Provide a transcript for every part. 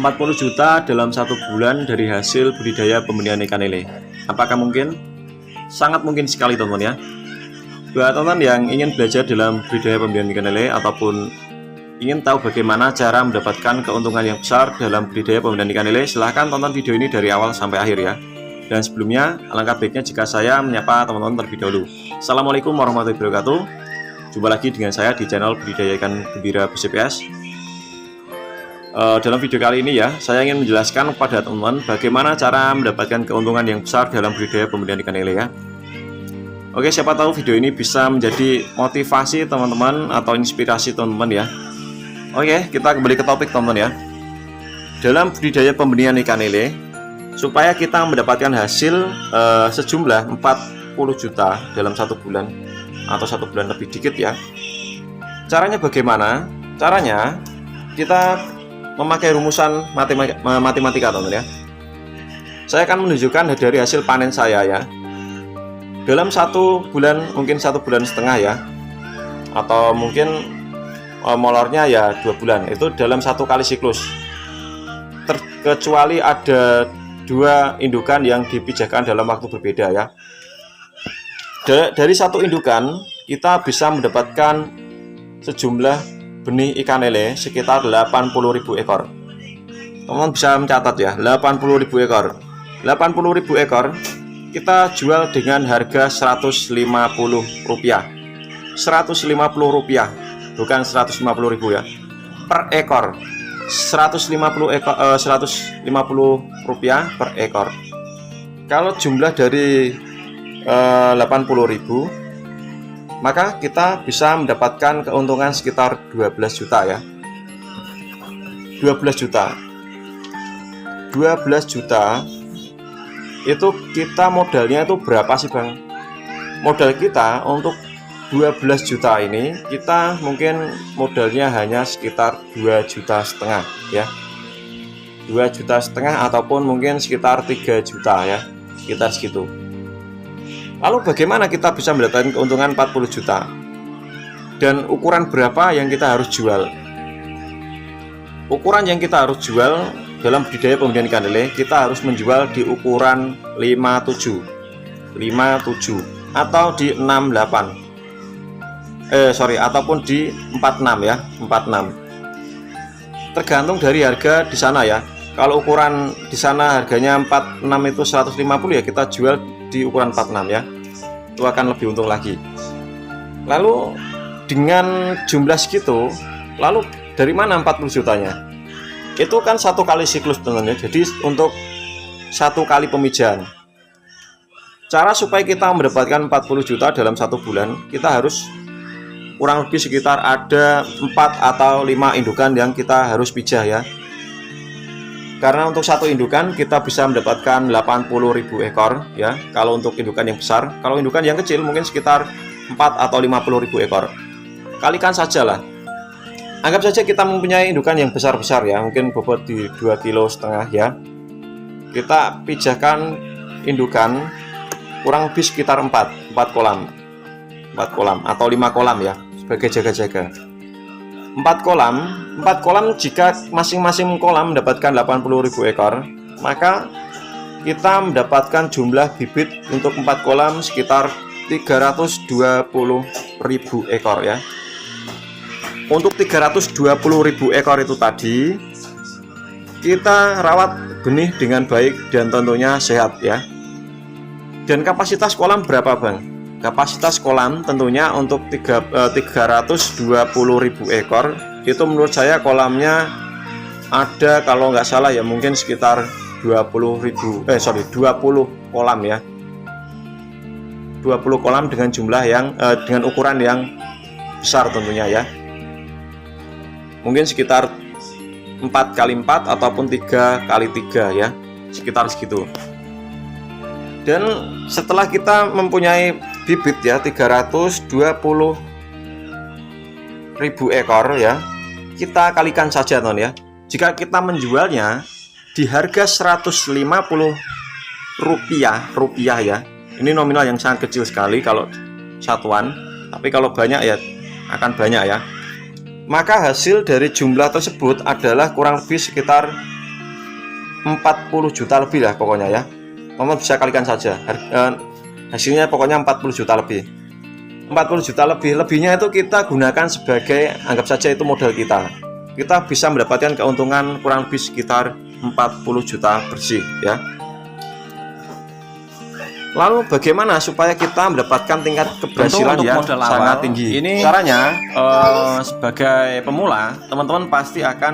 40 juta dalam 1 bulan dari hasil budidaya pembenihan ikan lele. Apakah mungkin? Sangat mungkin sekali teman-teman ya. Buat teman-teman yang ingin belajar dalam budidaya pembenihan ikan lele ataupun ingin tahu bagaimana cara mendapatkan keuntungan yang besar dalam budidaya pembenihan ikan lele, silahkan tonton video ini dari awal sampai akhir ya. Dan sebelumnya, alangkah baiknya jika saya menyapa teman-teman terlebih dahulu. Assalamualaikum warahmatullahi wabarakatuh. Jumpa lagi dengan saya di channel Budidaya Ikan Gembira BCPS. Dalam video kali ini ya, saya ingin menjelaskan kepada teman-teman bagaimana cara mendapatkan keuntungan yang besar dalam budidaya pembenihan ikan lele ya. Oke, siapa tahu video ini bisa menjadi motivasi teman-teman atau inspirasi teman-teman ya. Oke, kita kembali ke topik teman-teman ya. Dalam budidaya pembenihan ikan lele, supaya kita mendapatkan hasil sejumlah 40 juta dalam 1 bulan atau 1 bulan lebih dikit ya. Caranya bagaimana? Caranya kita memakai rumusan matematika teman-teman ya. Saya akan menunjukkan dari hasil panen saya ya. Dalam 1 bulan, mungkin 1,5 bulan ya, atau mungkin molornya ya 2 bulan. Itu dalam 1 kali siklus. Terkecuali ada 2 indukan yang dipijahkan dalam waktu berbeda ya. Dari 1 indukan kita bisa mendapatkan sejumlah benih ikan lele sekitar 80.000 ekor. Teman-teman bisa mencatat ya, 80.000 ekor. 80.000 ekor kita jual dengan harga Rp150. Rp150, bukan 150.000 ya. Per ekor. Rp150 per ekor. Kalau jumlah dari 80.000, maka kita bisa mendapatkan keuntungan sekitar 12 juta ya. 12 juta itu kita modalnya itu berapa sih Bang? Modal kita untuk 12 juta ini, kita mungkin modalnya hanya sekitar 2,5 juta ya. 2,5 juta ataupun mungkin sekitar 3 juta ya, sekitar segitu. Lalu bagaimana kita bisa mendapatkan keuntungan 40 juta? Dan ukuran berapa yang kita harus jual? Ukuran yang kita harus jual dalam budidaya pembenihan ikan lele, kita harus menjual di ukuran 57 atau di 68. Ataupun di 46 ya, 46. Tergantung dari harga di sana ya. Kalau ukuran di sana harganya 46 itu 150 ya, kita jual di ukuran 46 ya. Itu akan lebih untung lagi. Lalu dengan jumlah segitu, lalu dari mana 40 jutanya? Itu kan 1 kali siklus teman-teman ya. Jadi untuk 1 kali pemijahan. Cara supaya kita mendapatkan 40 juta dalam 1 bulan, kita harus kurang lebih sekitar ada 4 atau 5 indukan yang kita harus pijah ya. Karena untuk 1 indukan kita bisa mendapatkan 80.000 ekor ya, kalau untuk indukan yang besar. Kalau indukan yang kecil mungkin sekitar 4 atau 50.000 ekor. Kalikan saja lah. Anggap saja kita mempunyai indukan yang besar-besar ya, mungkin bobot di 2,5 kg ya. Kita pijahkan indukan kurang lebih sekitar 4 kolam atau 5 kolam ya, sebagai jaga-jaga. 4 kolam jika masing-masing kolam mendapatkan 80.000 ekor, maka kita mendapatkan jumlah bibit untuk 4 kolam sekitar 320.000 ekor ya. Untuk 320.000 ekor itu tadi kita rawat benih dengan baik dan tentunya sehat ya. Dan kapasitas kolam berapa Bang? Kapasitas kolam tentunya untuk 320.000 ekor itu menurut saya kolamnya ada, kalau nggak salah ya, mungkin sekitar 20 kolam ya. 20 kolam dengan jumlah yang dengan ukuran yang besar tentunya ya. Mungkin sekitar 4x4 ataupun 3x3 ya, sekitar segitu. Dan setelah kita mempunyai bibit ya 320.000 ekor ya, kita kalikan saja teman ya. Jika kita menjualnya di harga Rp150 ya, ini nominal yang sangat kecil sekali kalau satuan, tapi kalau banyak ya akan banyak ya. Maka hasil dari jumlah tersebut adalah kurang lebih sekitar 40 juta lebih lah pokoknya ya. Teman bisa kalikan saja. Hasilnya pokoknya 40 juta lebih. 40 juta lebihnya itu kita gunakan sebagai, anggap saja itu modal kita. Kita bisa mendapatkan keuntungan kurang lebih sekitar 40 juta bersih ya. Lalu bagaimana supaya kita mendapatkan tingkat keberhasilan yang sangat tinggi? Ini caranya sebagai pemula, teman-teman pasti akan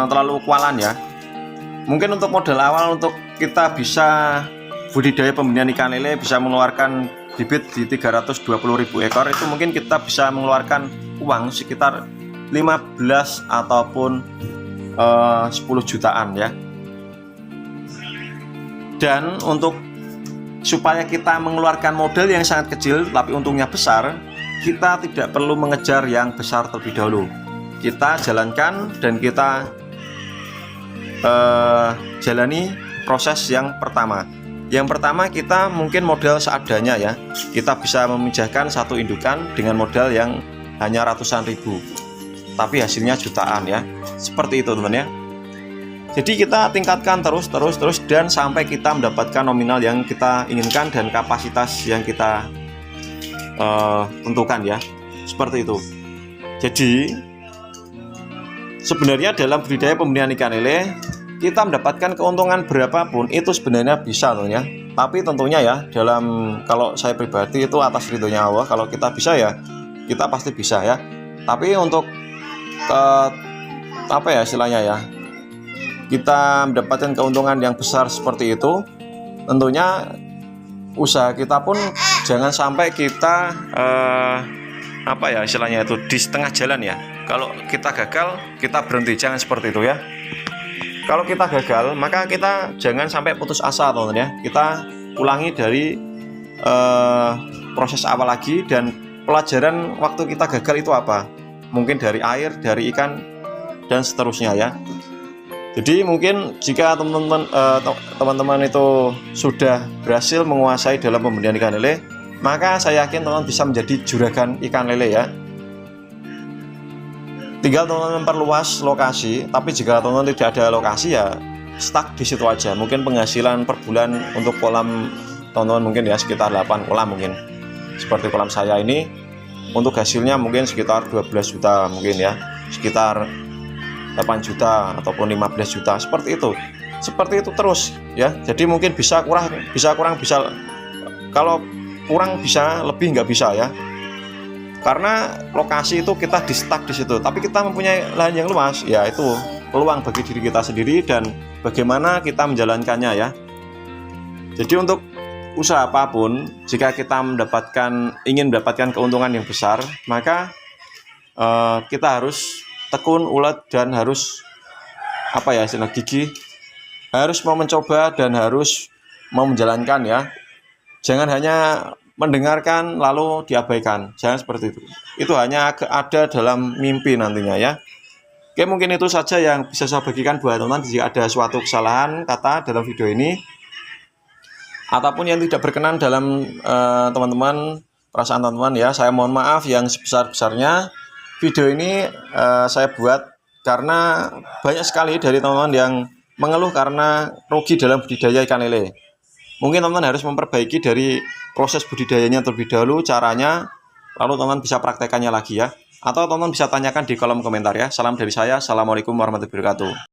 terlalu kualan ya. Mungkin untuk modal awal untuk kita bisa budidaya pembenihan ikan lele bisa mengeluarkan bibit di 320.000 ekor, itu mungkin kita bisa mengeluarkan uang sekitar 15 ataupun 10 jutaan ya. Dan untuk supaya kita mengeluarkan modal yang sangat kecil tapi untungnya besar, kita tidak perlu mengejar yang besar terlebih dahulu. Kita jalankan dan kita jalani proses yang pertama. Yang pertama kita mungkin modal seadanya ya. Kita bisa memijahkan satu indukan dengan modal yang hanya ratusan ribu, tapi hasilnya jutaan ya. Seperti itu teman ya. Jadi kita tingkatkan terus dan sampai kita mendapatkan nominal yang kita inginkan dan kapasitas yang kita tentukan ya. Seperti itu. Jadi sebenarnya dalam budidaya pembenihan ikan lele kita mendapatkan keuntungan berapapun itu sebenarnya bisa teman ya. Tapi tentunya ya dalam, kalau saya pribadi itu atas ridhonya Allah, kalau kita bisa ya kita pasti bisa ya. Tapi untuk apa ya istilahnya ya, kita mendapatkan keuntungan yang besar seperti itu, tentunya usaha kita pun jangan sampai kita apa ya istilahnya itu di setengah jalan ya. Kalau kita gagal kita berhenti, jangan seperti itu ya. Kalau kita gagal maka kita jangan sampai putus asa teman-teman ya. Kita ulangi dari proses awal lagi, dan pelajaran waktu kita gagal itu apa, mungkin dari air, dari ikan dan seterusnya ya. Jadi mungkin jika teman-teman itu sudah berhasil menguasai dalam pembenihan ikan lele, maka saya yakin teman-teman bisa menjadi juragan ikan lele ya. Tinggal teman-teman memperluas lokasi, tapi jika teman-teman tidak ada lokasi ya stuck di situ aja. Mungkin penghasilan per bulan untuk kolam teman-teman mungkin ya sekitar 8 kolam mungkin. Seperti kolam saya ini, untuk hasilnya mungkin sekitar 12 juta mungkin ya. Sekitar 8 juta ataupun 15 juta, seperti itu terus ya. Jadi mungkin bisa kurang, kalau kurang bisa, lebih nggak bisa ya, karena lokasi itu kita di stuck di situ. Tapi kita mempunyai lahan yang luas ya, itu peluang bagi diri kita sendiri dan bagaimana kita menjalankannya ya. Jadi untuk usaha apapun, jika kita ingin mendapatkan keuntungan yang besar, maka kita harus tekun, ulet, dan harus apa ya istilah gigih, harus mau mencoba dan harus mau menjalankan ya. Jangan hanya mendengarkan lalu diabaikan, jangan seperti itu. Itu hanya ada dalam mimpi nantinya ya. Oke, mungkin itu saja yang bisa saya bagikan buat teman-teman. Jika ada suatu kesalahan kata dalam video ini ataupun yang tidak berkenan dalam teman-teman, perasaan teman-teman ya, saya mohon maaf yang sebesar-besarnya. Video ini saya buat karena banyak sekali dari teman-teman yang mengeluh karena rugi dalam budidaya ikan lele. Mungkin teman-teman harus memperbaiki dari proses budidayanya terlebih dahulu, caranya, lalu teman-teman bisa praktekannya lagi ya. Atau teman-teman bisa tanyakan di kolom komentar ya. Salam dari saya, assalamualaikum warahmatullahi wabarakatuh.